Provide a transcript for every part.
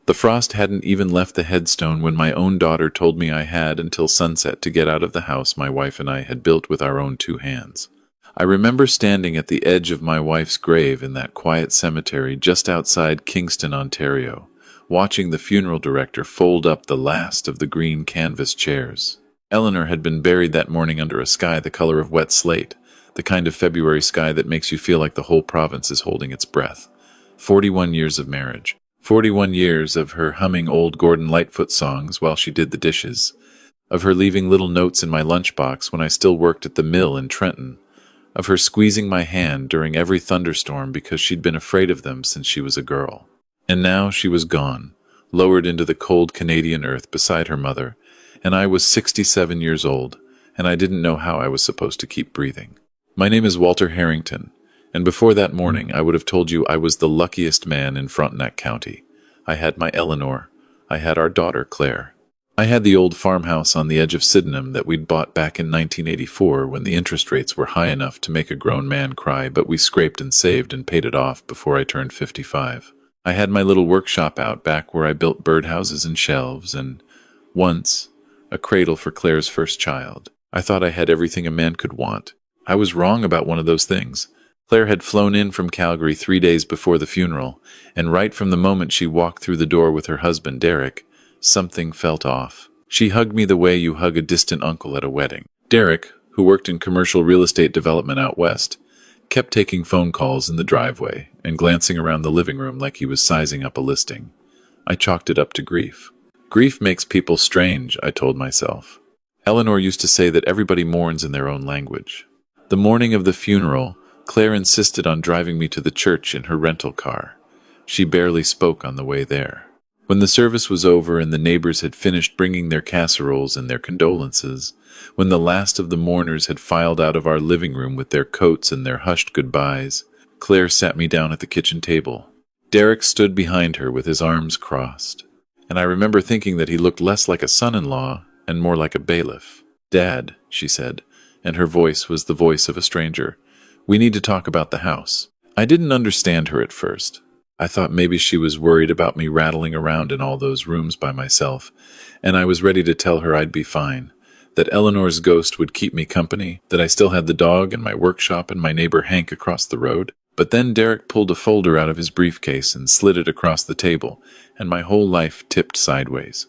The frost hadn't even left the headstone when my own daughter told me I had until sunset to get out of the house my wife and I had built with our own 2 hands. I remember standing at the edge of my wife's grave in that quiet cemetery just outside Kingston, Ontario, watching the funeral director fold up the last of the green canvas chairs. Eleanor had been buried that morning under a sky the color of wet slate, the kind of February sky that makes you feel like the whole province is holding its breath. 41 years of marriage. 41 years of her humming old Gordon Lightfoot songs while she did the dishes. Of her leaving little notes in my lunchbox when I still worked at the mill in Trenton. Of her squeezing my hand during every thunderstorm because she'd been afraid of them since she was a girl. And now she was gone, lowered into the cold Canadian earth beside her mother, and I was 67 years old, and I didn't know how I was supposed to keep breathing. My name is Walter Harrington, and before that morning I would have told you I was the luckiest man in Frontenac County. I had my Eleanor. I had our daughter, Claire. I had the old farmhouse on the edge of Sydenham that we'd bought back in 1984 when the interest rates were high enough to make a grown man cry, but we scraped and saved and paid it off before I turned 55. I had my little workshop out back where I built birdhouses and shelves and, once, a cradle for Claire's first child. I thought I had everything a man could want. I was wrong about one of those things. Claire had flown in from Calgary 3 days before the funeral, and right from the moment she walked through the door with her husband, Derek, something felt off. She hugged me the way you hug a distant uncle at a wedding. Derek, who worked in commercial real estate development out west, kept taking phone calls in the driveway and glancing around the living room like he was sizing up a listing. I chalked it up to grief. Grief makes people strange, I told myself. Eleanor used to say that everybody mourns in their own language. The morning of the funeral, Claire insisted on driving me to the church in her rental car. She barely spoke on the way there. When the service was over and the neighbors had finished bringing their casseroles and their condolences, when the last of the mourners had filed out of our living room with their coats and their hushed goodbyes, Claire sat me down at the kitchen table. Derek stood behind her with his arms crossed, and I remember thinking that he looked less like a son-in-law and more like a bailiff. "Dad," she said, and her voice was the voice of a stranger, "we need to talk about the house." I didn't understand her at first. I thought maybe she was worried about me rattling around in all those rooms by myself, and I was ready to tell her I'd be fine, that Eleanor's ghost would keep me company, that I still had the dog and my workshop and my neighbor Hank across the road. But then Derek pulled a folder out of his briefcase and slid it across the table, and my whole life tipped sideways.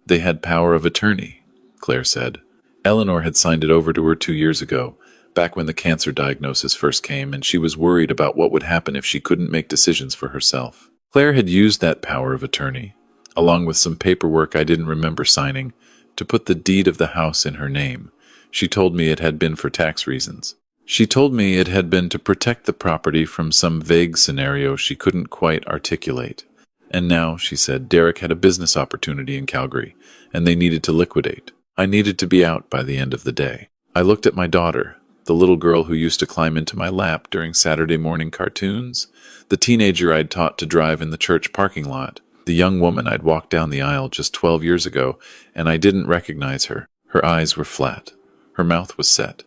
"They had power of attorney," Claire said. Eleanor had signed it over to her 2 years ago, back when the cancer diagnosis first came, and she was worried about what would happen if she couldn't make decisions for herself. Claire had used that power of attorney, along with some paperwork I didn't remember signing, to put the deed of the house in her name. She told me it had been for tax reasons. She told me it had been to protect the property from some vague scenario she couldn't quite articulate. And now, she said, Derek had a business opportunity in Calgary, and they needed to liquidate. I needed to be out by the end of the day. I looked at my daughter, the little girl who used to climb into my lap during Saturday morning cartoons, the teenager I'd taught to drive in the church parking lot, the young woman I'd walked down the aisle just 12 years ago, and I didn't recognize her. Her eyes were flat. Her mouth was set.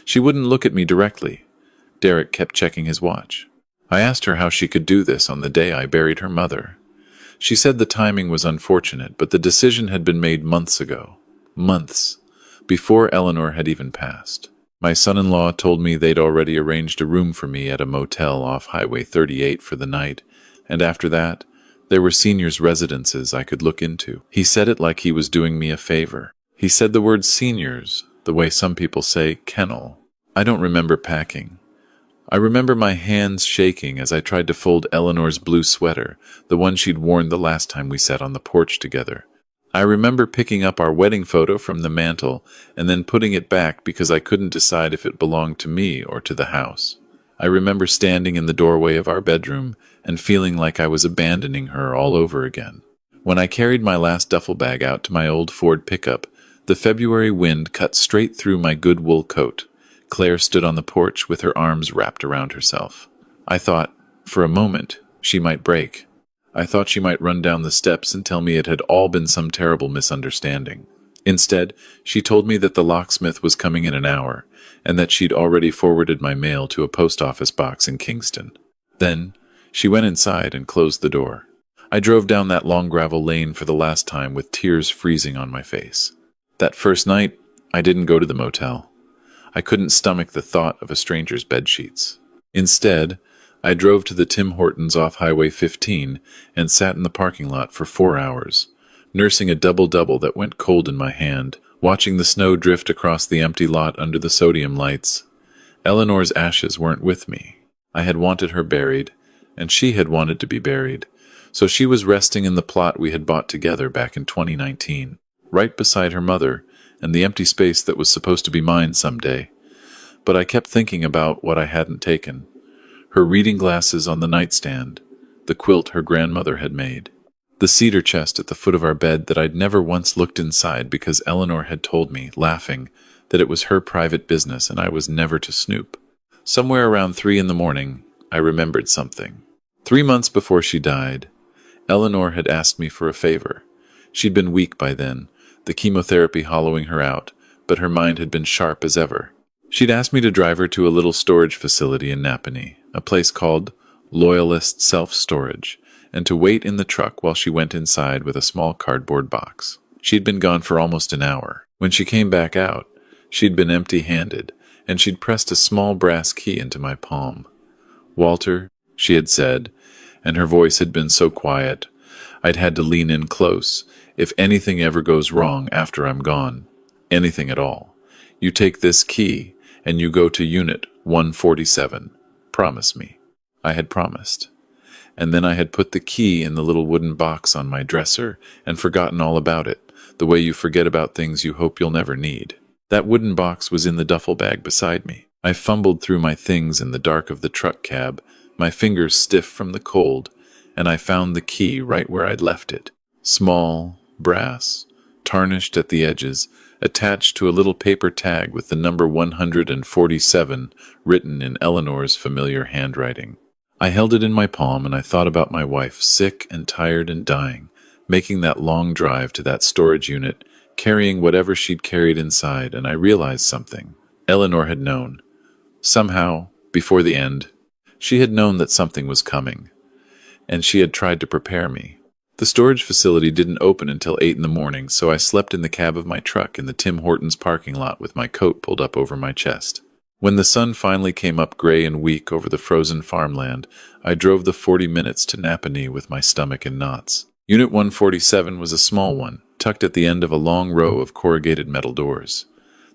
She wouldn't look at me directly. Derek kept checking his watch. I asked her how she could do this on the day I buried her mother. She said the timing was unfortunate, but the decision had been made months ago. Months. Before Eleanor had even passed. My son-in-law told me they'd already arranged a room for me at a motel off Highway 38 for the night, and after that, there were seniors' residences I could look into. He said it like he was doing me a favor. He said the word seniors, the way some people say kennel. I don't remember packing. I remember my hands shaking as I tried to fold Eleanor's blue sweater, the one she'd worn the last time we sat on the porch together. I remember picking up our wedding photo from the mantel and then putting it back because I couldn't decide if it belonged to me or to the house. I remember standing in the doorway of our bedroom and feeling like I was abandoning her all over again. When I carried my last duffel bag out to my old Ford pickup, the February wind cut straight through my good wool coat. Claire stood on the porch with her arms wrapped around herself. I thought, for a moment, she might break. I thought she might run down the steps and tell me it had all been some terrible misunderstanding. Instead, she told me that the locksmith was coming in an hour, and that she'd already forwarded my mail to a post office box in Kingston. Then, she went inside and closed the door. I drove down that long gravel lane for the last time with tears freezing on my face. That first night, I didn't go to the motel. I couldn't stomach the thought of a stranger's bedsheets. Instead, I drove to the Tim Hortons off Highway 15 and sat in the parking lot for 4 hours, nursing a double-double that went cold in my hand, watching the snow drift across the empty lot under the sodium lights. Eleanor's ashes weren't with me. I had wanted her buried, and she had wanted to be buried, so she was resting in the plot we had bought together back in 2019, right beside her mother and the empty space that was supposed to be mine someday. But I kept thinking about what I hadn't taken. Her reading glasses on the nightstand, the quilt her grandmother had made, the cedar chest at the foot of our bed that I'd never once looked inside because Eleanor had told me, laughing, that it was her private business and I was never to snoop. Somewhere around 3 a.m, I remembered something. 3 months before she died, Eleanor had asked me for a favor. She'd been weak by then, the chemotherapy hollowing her out, but her mind had been sharp as ever. She'd asked me to drive her to a little storage facility in Napanee, a place called Loyalist Self-Storage, and to wait in the truck while she went inside with a small cardboard box. She'd been gone for almost an hour. When she came back out, she'd been empty-handed, and she'd pressed a small brass key into my palm. "Walter," she had said, and her voice had been so quiet, I'd had to lean in close. "If anything ever goes wrong after I'm gone, anything at all, you take this key and you go to Unit 147. Promise me." I had promised. And then I had put the key in the little wooden box on my dresser and forgotten all about it, the way you forget about things you hope you'll never need. That wooden box was in the duffel bag beside me. I fumbled through my things in the dark of the truck cab, my fingers stiff from the cold, and I found the key right where I'd left it. Small, brass, tarnished at the edges, attached to a little paper tag with the number 147 written in Eleanor's familiar handwriting. I held it in my palm and I thought about my wife, sick and tired and dying, making that long drive to that storage unit, carrying whatever she'd carried inside, and I realized something. Eleanor had known. Somehow, before the end, she had known that something was coming, and she had tried to prepare me. The storage facility didn't open until 8 a.m, so I slept in the cab of my truck in the Tim Hortons parking lot with my coat pulled up over my chest. When the sun finally came up gray and weak over the frozen farmland, I drove the 40 minutes to Napanee with my stomach in knots. Unit 147 was a small one, tucked at the end of a long row of corrugated metal doors.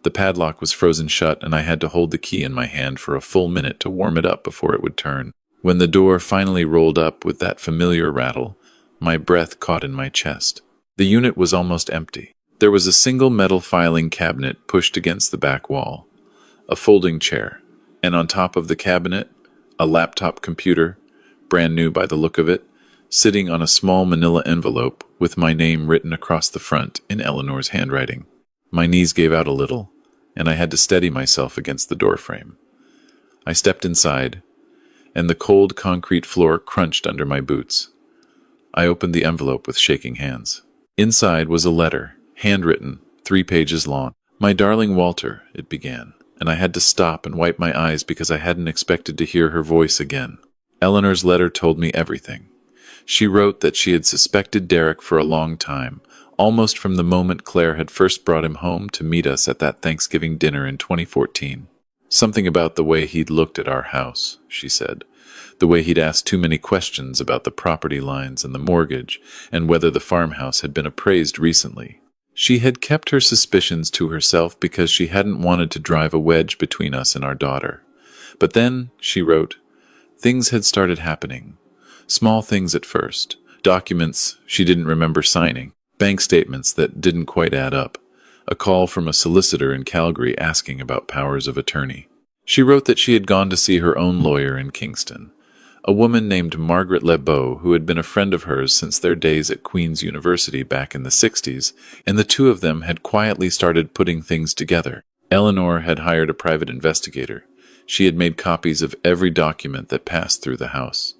The padlock was frozen shut, and I had to hold the key in my hand for a full minute to warm it up before it would turn. When the door finally rolled up with that familiar rattle, my breath caught in my chest. The unit was almost empty. There was a single metal filing cabinet pushed against the back wall, a folding chair, and on top of the cabinet, a laptop computer, brand new by the look of it, sitting on a small manila envelope with my name written across the front in Eleanor's handwriting. My knees gave out a little, and I had to steady myself against the doorframe. I stepped inside, and the cold concrete floor crunched under my boots. I opened the envelope with shaking hands. Inside was a letter, handwritten, 3 pages long. "My darling Walter," it began, and I had to stop and wipe my eyes because I hadn't expected to hear her voice again. Eleanor's letter told me everything. She wrote that she had suspected Derek for a long time, almost from the moment Claire had first brought him home to meet us at that Thanksgiving dinner in 2014. Something about the way he'd looked at our house, she said. The way he'd asked too many questions about the property lines and the mortgage, and whether the farmhouse had been appraised recently. She had kept her suspicions to herself because she hadn't wanted to drive a wedge between us and our daughter. But then, she wrote, things had started happening. Small things at first. Documents she didn't remember signing. Bank statements that didn't quite add up. A call from a solicitor in Calgary asking about powers of attorney. She wrote that she had gone to see her own lawyer in Kingston, a woman named Margaret Lebeau, who had been a friend of hers since their days at Queen's University back in the 60s, and the two of them had quietly started putting things together. Eleanor had hired a private investigator. She had made copies of every document that passed through the house.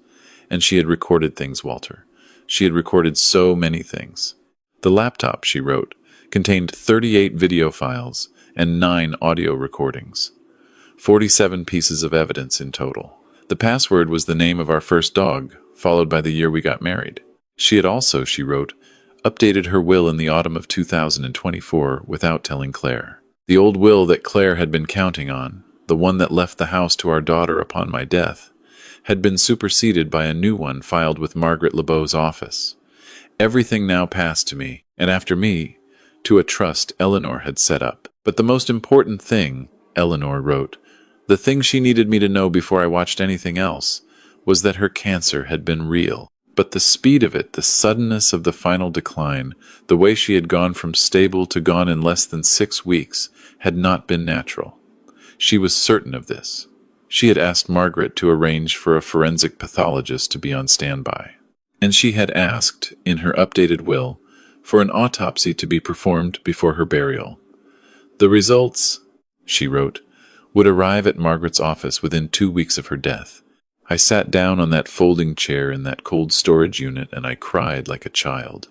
And she had recorded things, Walter. She had recorded so many things. The laptop, she wrote, contained 38 video files and 9 audio recordings. 47 pieces of evidence in total. The password was the name of our first dog, followed by the year we got married. She had also, she wrote, updated her will in the autumn of 2024 without telling Claire. The old will that Claire had been counting on, the one that left the house to our daughter upon my death, had been superseded by a new one filed with Margaret LeBeau's office. Everything now passed to me, and after me, to a trust Eleanor had set up. But the most important thing, Eleanor wrote, the thing she needed me to know before I watched anything else, was that her cancer had been real. But the speed of it, the suddenness of the final decline, the way she had gone from stable to gone in less than 6 weeks, had not been natural. She was certain of this. She had asked Margaret to arrange for a forensic pathologist to be on standby. And she had asked, in her updated will, for an autopsy to be performed before her burial. The results, she wrote, would arrive at Margaret's office within 2 weeks of her death. I sat down on that folding chair in that cold storage unit and I cried like a child.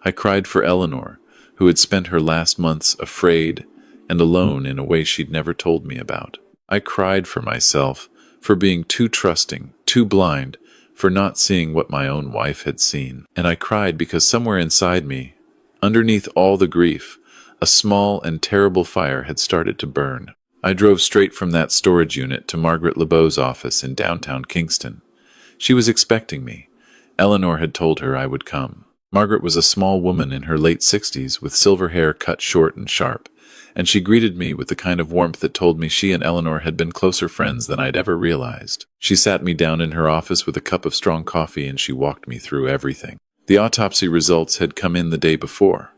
I cried for Eleanor, who had spent her last months afraid and alone in a way she'd never told me about. I cried for myself, for being too trusting, too blind, for not seeing what my own wife had seen. And I cried because somewhere inside me, underneath all the grief, a small and terrible fire had started to burn. I drove straight from that storage unit to Margaret LeBeau's office in downtown Kingston. She was expecting me. Eleanor had told her I would come. Margaret was a small woman in her late 60s with silver hair cut short and sharp, and she greeted me with the kind of warmth that told me she and Eleanor had been closer friends than I'd ever realized. She sat me down in her office with a cup of strong coffee and she walked me through everything. The autopsy results had come in the day before.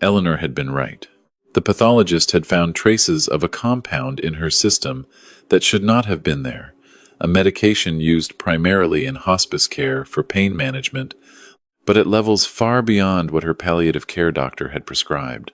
Eleanor had been right. The pathologist had found traces of a compound in her system that should not have been there, a medication used primarily in hospice care for pain management, but at levels far beyond what her palliative care doctor had prescribed.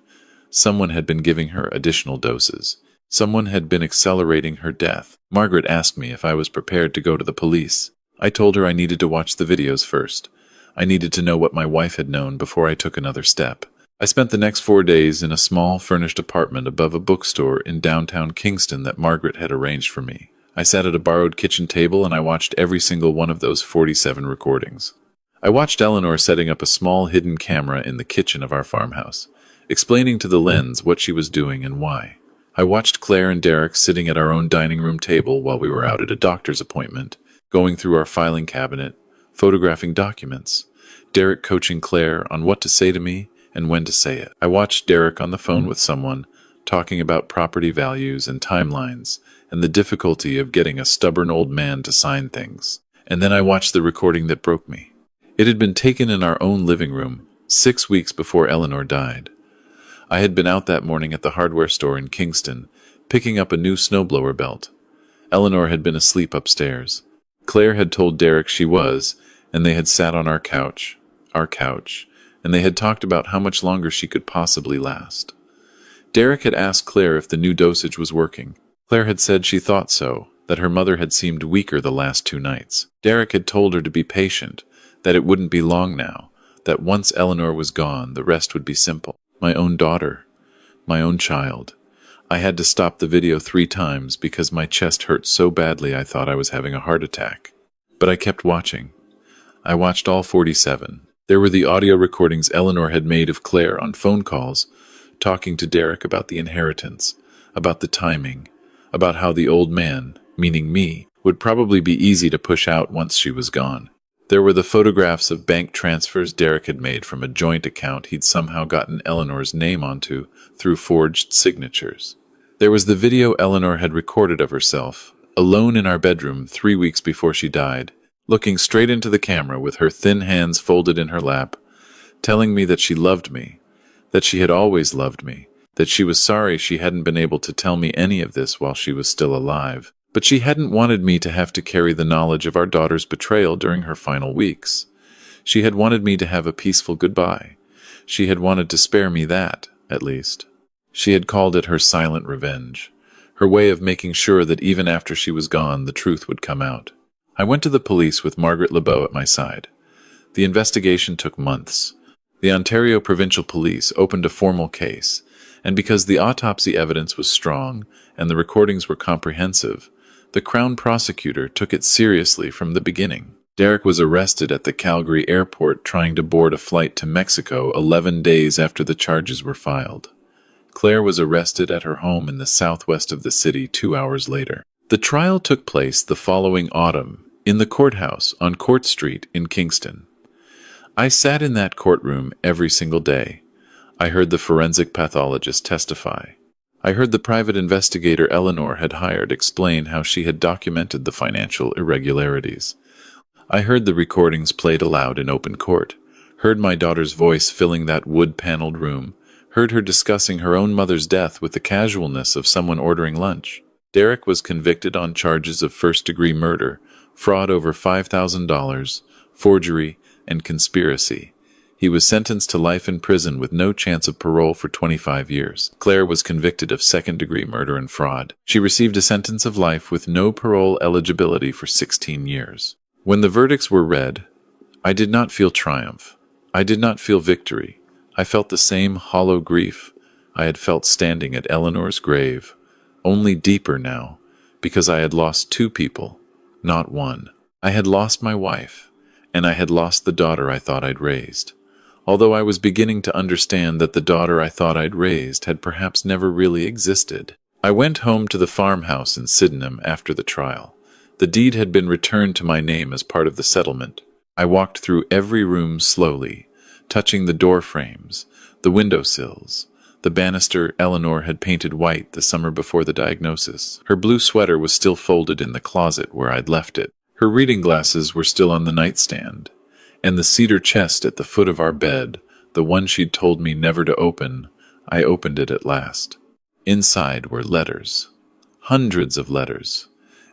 Someone had been giving her additional doses. Someone had been accelerating her death. Margaret asked me if I was prepared to go to the police. I told her I needed to watch the videos first. I needed to know what my wife had known before I took another step. I spent the next 4 days in a small furnished apartment above a bookstore in downtown Kingston that Margaret had arranged for me. I sat at a borrowed kitchen table and I watched every single one of those 47 recordings. I watched Eleanor setting up a small hidden camera in the kitchen of our farmhouse, explaining to the lens what she was doing and why. I watched Claire and Derek sitting at our own dining room table while we were out at a doctor's appointment, going through our filing cabinet, photographing documents, Derek coaching Claire on what to say to me and when to say it. I watched Derek on the phone with someone, talking about property values and timelines, and the difficulty of getting a stubborn old man to sign things. And then I watched the recording that broke me. It had been taken in our own living room, 6 weeks before Eleanor died. I had been out that morning at the hardware store in Kingston, picking up a new snowblower belt. Eleanor had been asleep upstairs. Claire had told Derek she was, and they had sat on our couch, and they had talked about how much longer she could possibly last. Derek had asked Claire if the new dosage was working. Claire had said she thought so, that her mother had seemed weaker the last 2 nights. Derek had told her to be patient, that it wouldn't be long now, that once Eleanor was gone, the rest would be simple. My own daughter, my own child. I had to stop the video 3 times because my chest hurt so badly I thought I was having a heart attack. But I kept watching. I watched all 47. There were the audio recordings Eleanor had made of Claire on phone calls, talking to Derek about the inheritance, about the timing, about how the old man, meaning me, would probably be easy to push out once she was gone. There were the photographs of bank transfers Derek had made from a joint account he'd somehow gotten Eleanor's name onto through forged signatures. There was the video Eleanor had recorded of herself, alone in our bedroom 3 weeks before she died, looking straight into the camera with her thin hands folded in her lap, telling me that she loved me, that she had always loved me, that she was sorry she hadn't been able to tell me any of this while she was still alive. But she hadn't wanted me to have to carry the knowledge of our daughter's betrayal during her final weeks. She had wanted me to have a peaceful goodbye. She had wanted to spare me that, at least. She had called it her silent revenge, her way of making sure that even after she was gone, the truth would come out. I went to the police with Margaret LeBeau at my side. The investigation took months. The Ontario Provincial Police opened a formal case, and because the autopsy evidence was strong and the recordings were comprehensive, the Crown prosecutor took it seriously from the beginning. Derek was arrested at the Calgary airport trying to board a flight to Mexico 11 days after the charges were filed. Claire was arrested at her home in the southwest of the city 2 hours later. The trial took place the following autumn in the courthouse on Court Street in Kingston. I sat in that courtroom every single day. I heard the forensic pathologist testify. I heard the private investigator Eleanor had hired explain how she had documented the financial irregularities. I heard the recordings played aloud in open court, heard my daughter's voice filling that wood-paneled room, heard her discussing her own mother's death with the casualness of someone ordering lunch. Derek was convicted on charges of first-degree murder, fraud over $5,000, forgery, and conspiracy. He was sentenced to life in prison with no chance of parole for 25 years. Claire was convicted of second-degree murder and fraud. She received a sentence of life with no parole eligibility for 16 years. When the verdicts were read, I did not feel triumph. I did not feel victory. I felt the same hollow grief I had felt standing at Eleanor's grave, only deeper now, because I had lost two people, not one. I had lost my wife, and I had lost the daughter I thought I'd raised. Although I was beginning to understand that the daughter I thought I'd raised had perhaps never really existed. I went home to the farmhouse in Sydenham after the trial. The deed had been returned to my name as part of the settlement. I walked through every room slowly, touching the door frames, the window sills, the banister Eleanor had painted white the summer before the diagnosis. Her blue sweater was still folded in the closet where I'd left it. Her reading glasses were still on the nightstand, and the cedar chest at the foot of our bed, the one she'd told me never to open, I opened it at last. Inside were letters. Hundreds of letters.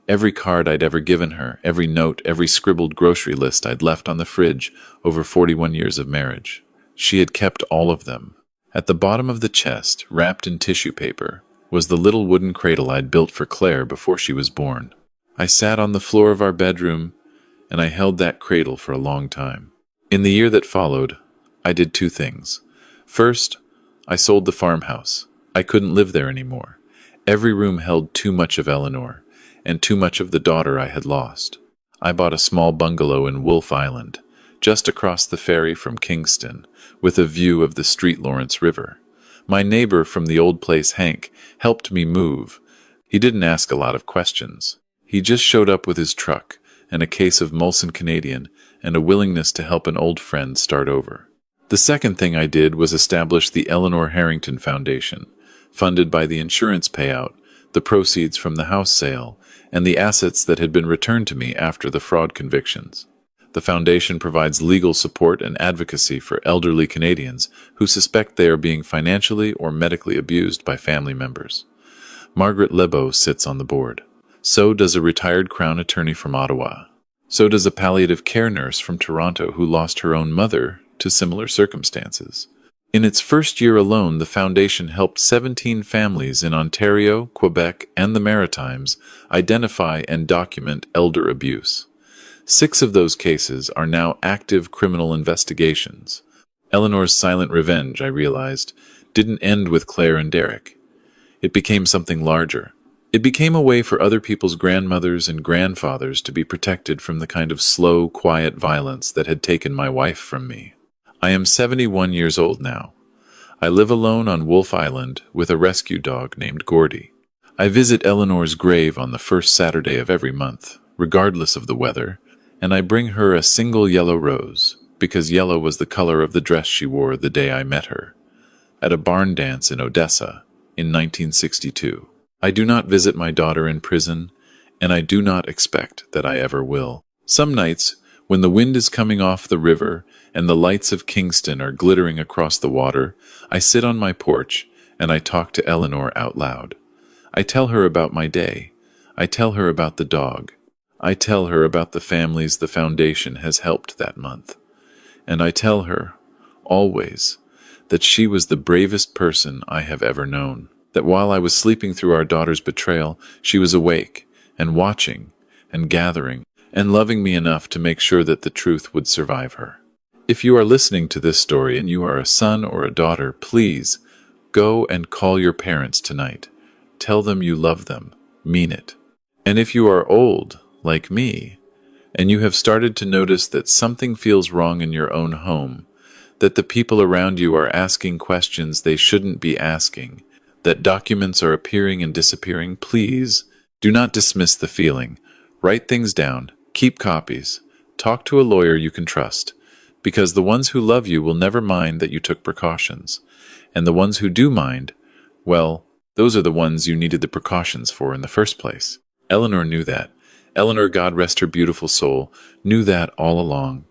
Every card I'd ever given her, every note, every scribbled grocery list I'd left on the fridge over 41 years of marriage. She had kept all of them. At the bottom of the chest, wrapped in tissue paper, was the little wooden cradle I'd built for Claire before she was born. I sat on the floor of our bedroom, and I held that cradle for a long time. In the year that followed, I did two things. First, I sold the farmhouse. I couldn't live there anymore. Every room held too much of Eleanor, and too much of the daughter I had lost. I bought a small bungalow in Wolf Island, just across the ferry from Kingston, with a view of the St. Lawrence River. My neighbor from the old place, Hank, helped me move. He didn't ask a lot of questions. He just showed up with his truck and a case of Molson Canadian and a willingness to help an old friend start over. The second thing I did was establish the Eleanor Harrington Foundation, funded by the insurance payout, the proceeds from the house sale, and the assets that had been returned to me after the fraud convictions. The foundation provides legal support and advocacy for elderly Canadians who suspect they are being financially or medically abused by family members. Margaret Lebeau sits on the board. So does a retired Crown attorney from Ottawa. So does a palliative care nurse from Toronto who lost her own mother to similar circumstances. In its first year alone, the foundation helped 17 families in Ontario, Quebec, and the Maritimes identify and document elder abuse. 6 of those cases are now active criminal investigations. Eleanor's silent revenge, I realized, didn't end with Claire and Derek. It became something larger. It became a way for other people's grandmothers and grandfathers to be protected from the kind of slow, quiet violence that had taken my wife from me. I am 71 years old now. I live alone on Wolf Island with a rescue dog named Gordy. I visit Eleanor's grave on the first Saturday of every month, regardless of the weather, and I bring her a single yellow rose, because yellow was the color of the dress she wore the day I met her, at a barn dance in Odessa in 1962. I do not visit my daughter in prison, and I do not expect that I ever will. Some nights, when the wind is coming off the river and the lights of Kingston are glittering across the water, I sit on my porch and I talk to Eleanor out loud. I tell her about my day. I tell her about the dog. I tell her about the families the foundation has helped that month. And I tell her, always, that she was the bravest person I have ever known. That while I was sleeping through our daughter's betrayal, she was awake and watching and gathering and loving me enough to make sure that the truth would survive her. If you are listening to this story and you are a son or a daughter, please go and call your parents tonight. Tell them you love them. Mean it. And if you are old, like me, and you have started to notice that something feels wrong in your own home, that the people around you are asking questions they shouldn't be asking, that documents are appearing and disappearing, please do not dismiss the feeling. Write things down, keep copies, talk to a lawyer you can trust, because the ones who love you will never mind that you took precautions, and the ones who do mind, well, those are the ones you needed the precautions for in the first place. Eleanor knew that. Eleanor, God rest her beautiful soul, knew that all along.